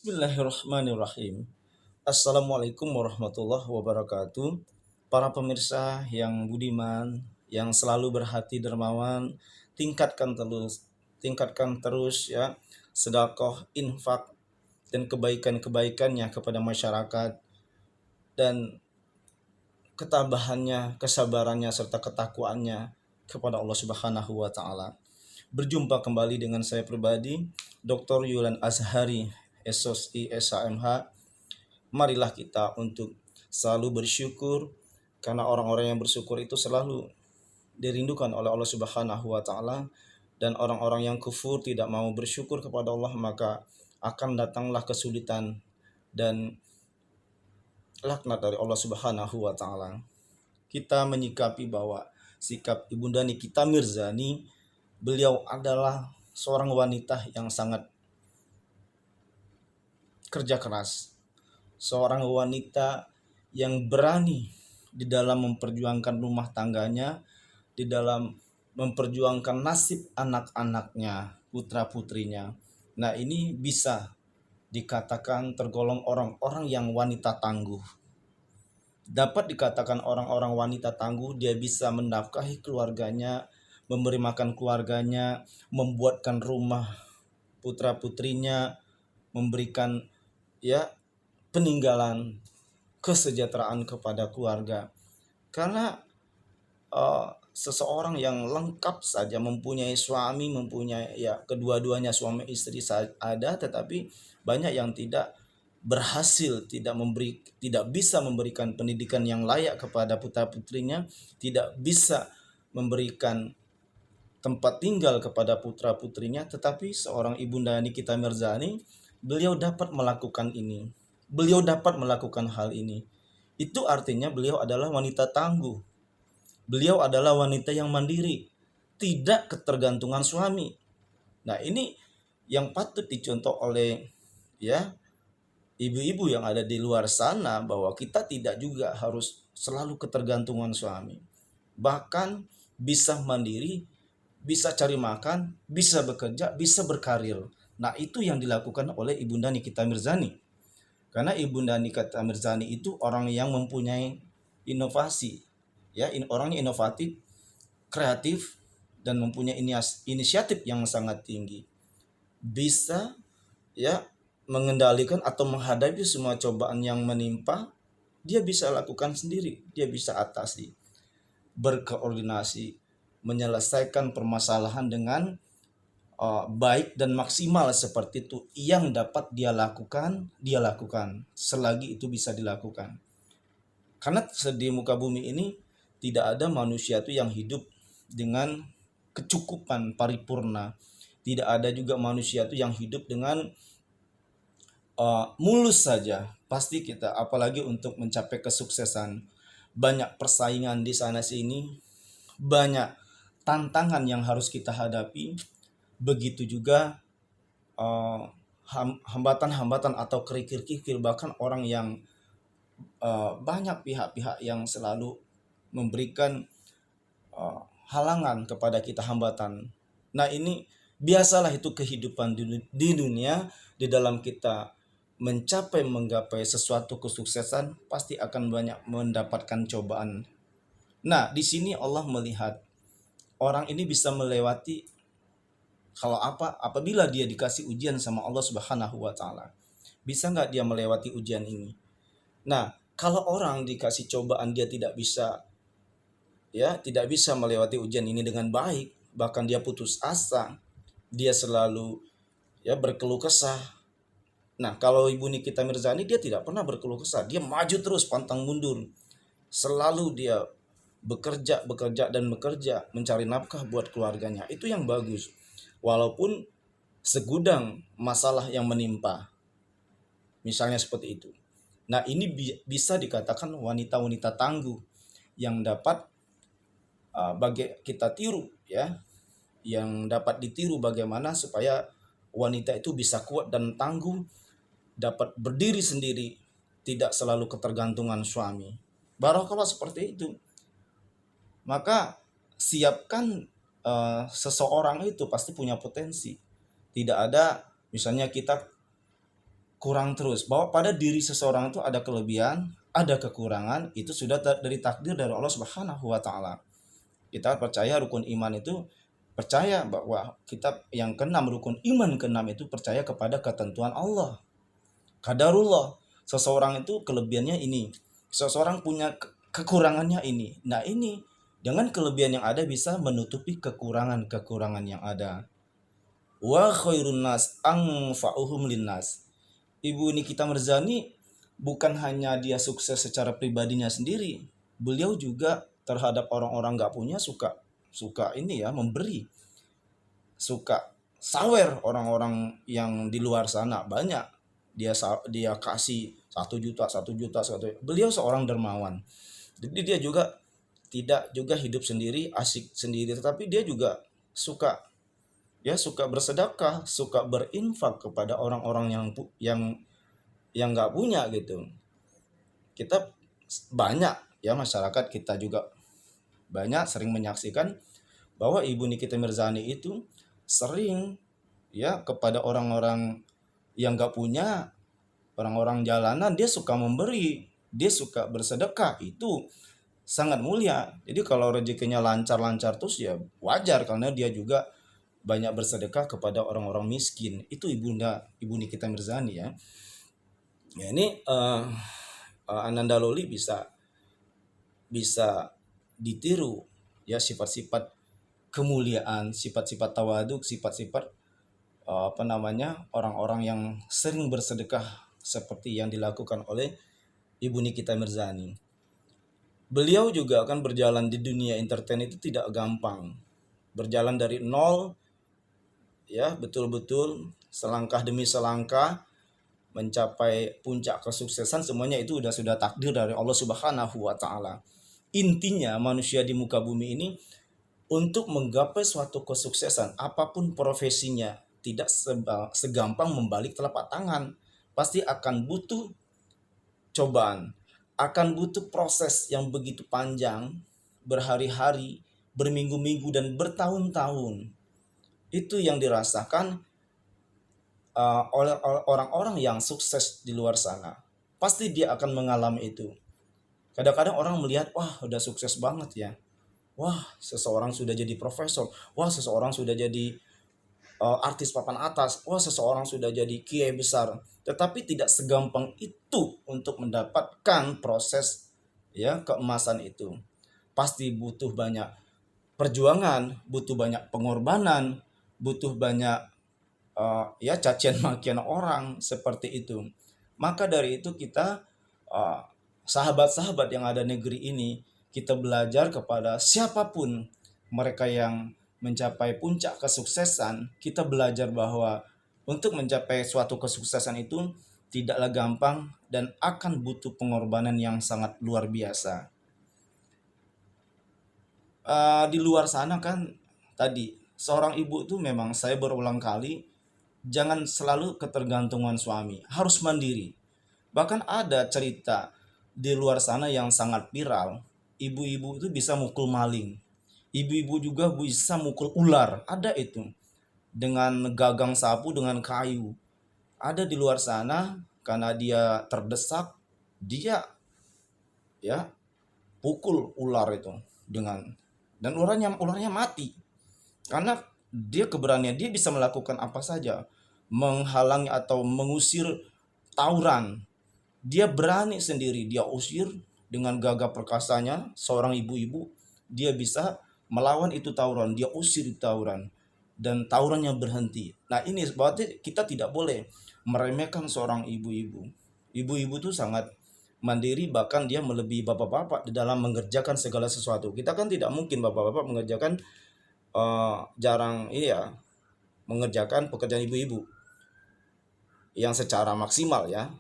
Bismillahirrahmanirrahim. Assalamualaikum warahmatullahi wabarakatuh. Para pemirsa yang budiman, yang selalu berhati dermawan, tingkatkan terus ya sedekah, infak dan kebaikan-kebaikannya kepada masyarakat dan ketabahannya, kesabarannya serta ketakwaannya kepada Allah Subhanahu wa taala. Berjumpa kembali dengan saya pribadi, Dr. Yulan Azhari, SOSI SHMH. Marilah kita untuk selalu bersyukur, karena orang-orang yang bersyukur itu selalu dirindukan oleh Allah Subhanahu wa taala, dan orang-orang yang kufur tidak mau bersyukur kepada Allah, maka akan datanglah kesulitan dan laknat dari Allah Subhanahu wa taala. Kita menyikapi bahwa sikap Ibunda Nikita Mirzani, beliau adalah seorang wanita yang sangat kerja keras, seorang wanita yang berani di dalam memperjuangkan rumah tangganya, di dalam memperjuangkan nasib anak-anaknya, putra-putrinya. Nah, ini bisa dikatakan tergolong orang-orang yang wanita tangguh. Dapat dikatakan orang-orang wanita tangguh, dia bisa menafkahi keluarganya, memberi makan keluarganya, membuatkan rumah putra-putrinya, memberikan ya peninggalan kesejahteraan kepada keluarga. Karena seseorang yang lengkap saja mempunyai suami, mempunyai ya kedua-duanya suami istri ada, tetapi banyak yang tidak berhasil, tidak bisa memberikan pendidikan yang layak kepada putra-putrinya, tidak bisa memberikan tempat tinggal kepada putra-putrinya. Tetapi seorang Ibunda Nikita Mirzani, beliau dapat melakukan ini. Beliau dapat melakukan hal ini. Itu artinya beliau adalah wanita tangguh. Beliau adalah wanita yang mandiri, tidak ketergantungan suami. Nah, ini yang patut dicontoh oleh ya ibu-ibu yang ada di luar sana, bahwa kita tidak juga harus selalu ketergantungan suami. Bahkan bisa mandiri, bisa cari makan, bisa bekerja, bisa berkarir. Nah, itu yang dilakukan oleh Ibunda Nikita Mirzani. Karena Ibunda Nikita Mirzani itu orang yang mempunyai inovasi, ya, orangnya inovatif, kreatif, dan mempunyai inisiatif yang sangat tinggi. Bisa ya mengendalikan atau menghadapi semua cobaan yang menimpa, dia bisa lakukan sendiri, dia bisa atasi, berkoordinasi, menyelesaikan permasalahan dengan baik dan maksimal. Seperti itu yang dapat dia lakukan selagi itu bisa dilakukan. Karena di muka bumi ini tidak ada manusia itu yang hidup dengan kecukupan paripurna. Tidak ada juga manusia itu yang hidup dengan mulus saja. Pasti kita, apalagi untuk mencapai kesuksesan, banyak persaingan di sana sini, banyak tantangan yang harus kita hadapi. Begitu juga hambatan-hambatan atau kerikil-kerikil, bahkan orang yang banyak pihak-pihak yang selalu memberikan halangan kepada kita, hambatan. Nah, ini biasalah, itu kehidupan di dunia. Di dalam kita menggapai sesuatu kesuksesan, pasti akan banyak mendapatkan cobaan. Nah, di sini Allah melihat orang ini bisa melewati apabila dia dikasih ujian sama Allah Subhanahu wa taala. Bisa nggak dia melewati ujian ini? Nah, kalau orang dikasih cobaan dia tidak bisa melewati ujian ini dengan baik, bahkan dia putus asa, dia selalu berkeluh kesah. Nah, kalau Ibu Nikita Mirzani, dia tidak pernah berkeluh kesah, dia maju terus pantang mundur. Selalu dia bekerja dan bekerja, mencari nafkah buat keluarganya. Itu yang bagus. Walaupun segudang masalah yang menimpa, misalnya seperti itu. Nah, ini bisa dikatakan wanita-wanita tangguh yang dapat bagi kita tiru, ya, yang dapat ditiru bagaimana supaya wanita itu bisa kuat dan tangguh, dapat berdiri sendiri, tidak selalu ketergantungan suami. Barakallah, seperti itu. Maka siapkan seseorang itu pasti punya potensi. Tidak ada misalnya kita kurang terus. Bahwa pada diri seseorang itu ada kelebihan, ada kekurangan, itu sudah dari takdir dari Allah Subhanahu wa taala. Kita percaya rukun iman itu, percaya bahwa kitab yang keenam, rukun iman keenam itu percaya kepada ketentuan Allah. Qadarullah. Seseorang itu kelebihannya ini, seseorang punya kekurangannya ini. Nah, ini dengan kelebihan yang ada bisa menutupi kekurangan-kekurangan yang ada. Wa khairun nas anfa'uhum linnas. Ibu Nikita Mirzani bukan hanya dia sukses secara pribadinya sendiri, beliau juga terhadap orang-orang nggak punya suka ini ya, memberi, suka sawer orang-orang yang di luar sana. Banyak dia kasih 1 juta. Beliau seorang dermawan. Jadi dia juga tidak juga hidup sendiri, asik sendiri, tetapi dia juga suka bersedekah, suka berinfak kepada orang-orang yang nggak punya gitu. Kita banyak ya, masyarakat kita juga banyak sering menyaksikan bahwa Ibu Nikita Mirzani itu sering ya kepada orang-orang yang nggak punya, orang-orang jalanan, dia suka memberi, dia suka bersedekah. Itu sangat mulia. Jadi kalau rezekinya lancar-lancar terus ya wajar, karena dia juga banyak bersedekah kepada orang-orang miskin. Itu Ibu Nikita Mirzani ya. Ya ini Ananda Loli bisa ditiru ya, sifat-sifat kemuliaan, sifat-sifat tawaduk, sifat-sifat orang-orang yang sering bersedekah seperti yang dilakukan oleh Ibu Nikita Mirzani. Beliau juga akan berjalan di dunia entertain itu tidak gampang. Berjalan dari nol ya, betul-betul selangkah demi selangkah mencapai puncak kesuksesan, semuanya itu sudah takdir dari Allah Subhanahu wa taala. Intinya manusia di muka bumi ini untuk menggapai suatu kesuksesan, apapun profesinya, tidak segampang membalik telapak tangan. Pasti akan butuh cobaan, akan butuh proses yang begitu panjang, berhari-hari, berminggu-minggu, dan bertahun-tahun. Itu yang dirasakan oleh orang-orang yang sukses di luar sana. Pasti dia akan mengalami itu. Kadang-kadang orang melihat, wah udah sukses banget ya. Wah, seseorang sudah jadi profesor. Wah, seseorang sudah jadi artis papan atas. Wah, seseorang sudah jadi kiai besar. Tetapi tidak segampang itu untuk mendapatkan proses ya keemasan itu. Pasti butuh banyak perjuangan, butuh banyak pengorbanan, butuh banyak cacian makian orang seperti itu. Maka dari itu kita sahabat-sahabat yang ada negeri ini, kita belajar kepada siapapun mereka yang mencapai puncak kesuksesan, kita belajar bahwa untuk mencapai suatu kesuksesan itu tidaklah gampang dan akan butuh pengorbanan yang sangat luar biasa. Di luar sana kan tadi seorang ibu itu memang, saya berulang kali, jangan selalu ketergantungan suami, harus mandiri. Bahkan ada cerita di luar sana yang sangat viral, ibu-ibu itu bisa mukul maling, ibu-ibu juga bisa mukul ular, ada itu dengan gagang sapu, dengan kayu. Ada di luar sana, karena dia terdesak, dia ya pukul ular itu dan ularnya mati. Karena dia keberanian, dia bisa melakukan apa saja, menghalangi atau mengusir tawuran. Dia berani sendiri, dia usir dengan gagah perkasanya. Seorang ibu-ibu, dia bisa melawan itu tawuran, dia usir itu tawuran, dan tawurannya berhenti. Nah ini berarti kita tidak boleh meremehkan seorang ibu-ibu. Ibu-ibu itu sangat mandiri, bahkan dia melebihi bapak-bapak di dalam mengerjakan segala sesuatu. Kita kan tidak mungkin bapak-bapak mengerjakan jarang mengerjakan pekerjaan ibu-ibu yang secara maksimal ya.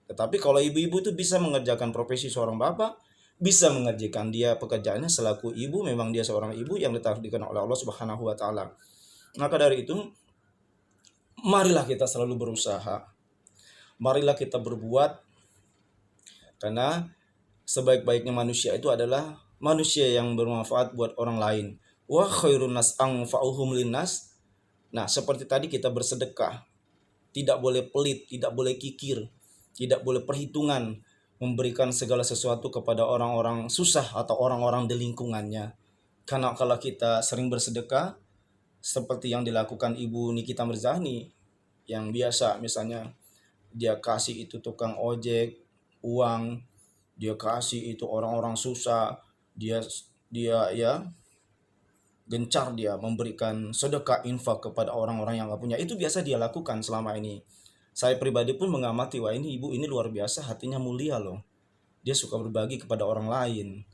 Tetapi kalau ibu-ibu itu bisa mengerjakan profesi seorang bapak, bisa mengerjakan dia pekerjaannya selaku ibu, memang dia seorang ibu yang ditakdirkan oleh Allah Subhanahu wa taala. Maka dari itu, marilah kita selalu berusaha. Marilah kita berbuat, karena sebaik-baiknya manusia itu adalah manusia yang bermanfaat buat orang lain. Wa khairun nas anfa'uhum linnas. Nah, seperti tadi kita bersedekah, tidak boleh pelit, tidak boleh kikir, tidak boleh perhitungan memberikan segala sesuatu kepada orang-orang susah atau orang-orang di lingkungannya. Karena kalau kita sering bersedekah seperti yang dilakukan Ibu Nikita Mirzani, yang biasa misalnya dia kasih itu tukang ojek uang, dia kasih itu orang-orang susah, dia dia ya gencar dia memberikan sedekah infak kepada orang-orang yang nggak punya. Itu biasa dia lakukan selama ini. Saya pribadi pun mengamati, wah ini ibu ini luar biasa, hatinya mulia loh. Dia suka berbagi kepada orang lain.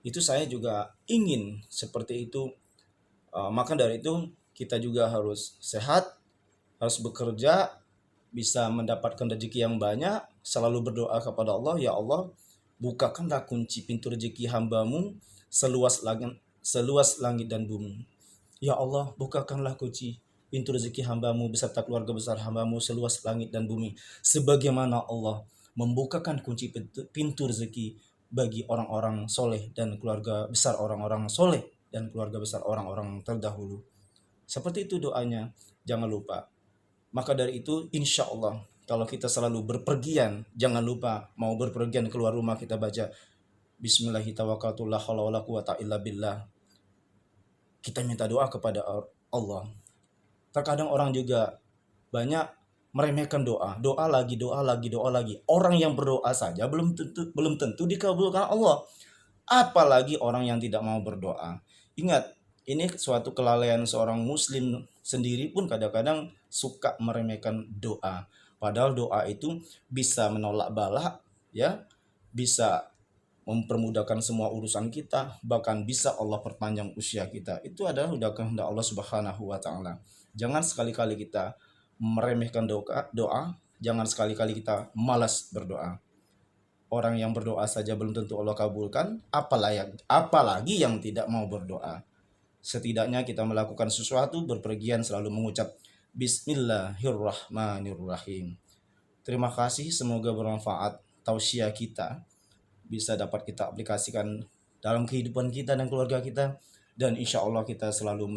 Itu saya juga ingin seperti itu. Maka dari itu kita juga harus sehat, harus bekerja, bisa mendapatkan rezeki yang banyak, selalu berdoa kepada Allah, ya Allah, bukakanlah kunci pintu rezeki hambamu seluas langit dan bumi. Ya Allah, bukakanlah kunci pintu rezeki hambamu beserta keluarga besar hambamu seluas langit dan bumi. Sebagaimana Allah membukakan kunci pintu rezeki bagi orang-orang soleh dan keluarga besar orang-orang soleh dan keluarga besar orang-orang terdahulu. Seperti itu doanya, jangan lupa. Maka dari itu insya Allah kalau kita selalu berpergian, jangan lupa mau berpergian keluar rumah kita baca Bismillahirrahmanirrahim. Kita minta doa kepada Allah. Terkadang orang juga banyak meremehkan doa. Doa lagi, doa lagi, doa lagi. Orang yang berdoa saja belum tentu dikabulkan Allah. Apalagi orang yang tidak mau berdoa. Ingat, ini suatu kelalaian seorang muslim sendiri pun kadang-kadang suka meremehkan doa. Padahal doa itu bisa menolak bala, ya, bisa mempermudahkan semua urusan kita, bahkan bisa Allah perpanjang usia kita. Itu adalah udah kehendak Allah Subhanahu wa taala. Jangan sekali-kali kita meremehkan doa, jangan sekali-kali kita malas berdoa. Orang yang berdoa saja belum tentu Allah kabulkan, apalagi yang tidak mau berdoa. Setidaknya kita melakukan sesuatu, berpergian selalu mengucap Bismillahirrahmanirrahim. Terima kasih, semoga bermanfaat tausiah kita bisa dapat kita aplikasikan dalam kehidupan kita dan keluarga kita, dan insya Allah kita selalu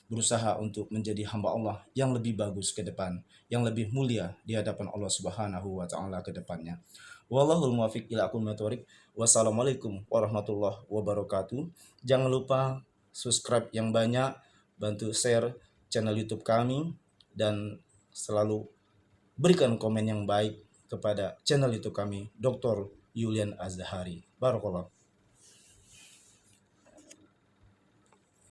berusaha untuk menjadi hamba Allah yang lebih bagus ke depan, yang lebih mulia di hadapan Allah Subhanahu wa taala ke depannya. Wallahul muwaffiq ila aqwamit thoriq. Wassalamualaikum warahmatullahi wabarakatuh. Jangan lupa subscribe yang banyak, bantu share channel YouTube kami, dan selalu berikan komen yang baik kepada channel YouTube kami, Dr. Yulian Azhari. Barakallah.